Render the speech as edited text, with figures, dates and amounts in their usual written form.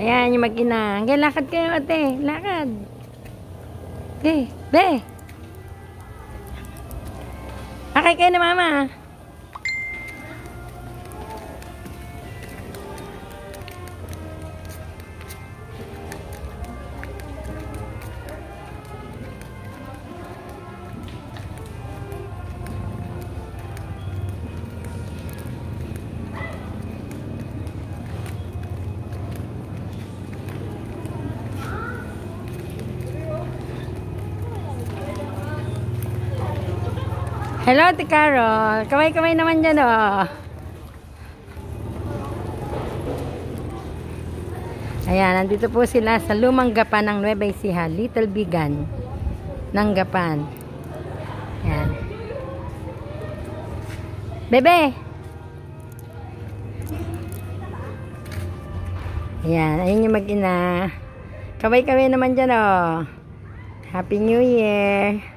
Ayan, yung mag-ina. Hanggang lakad kayo, ate. Lakad. Okay, be. Akay kayo na mama. Hello, Ate Carol. Kamay-kamay naman dyan, oh. Ayan, nandito po sila sa lumang gapan ng Nueva Ecija, Little Bigan ng Gapan. Ayan. Bebe! Ayan, ayun yung mag-ina. Kamay-kamay naman dyan, oh. Happy New Year!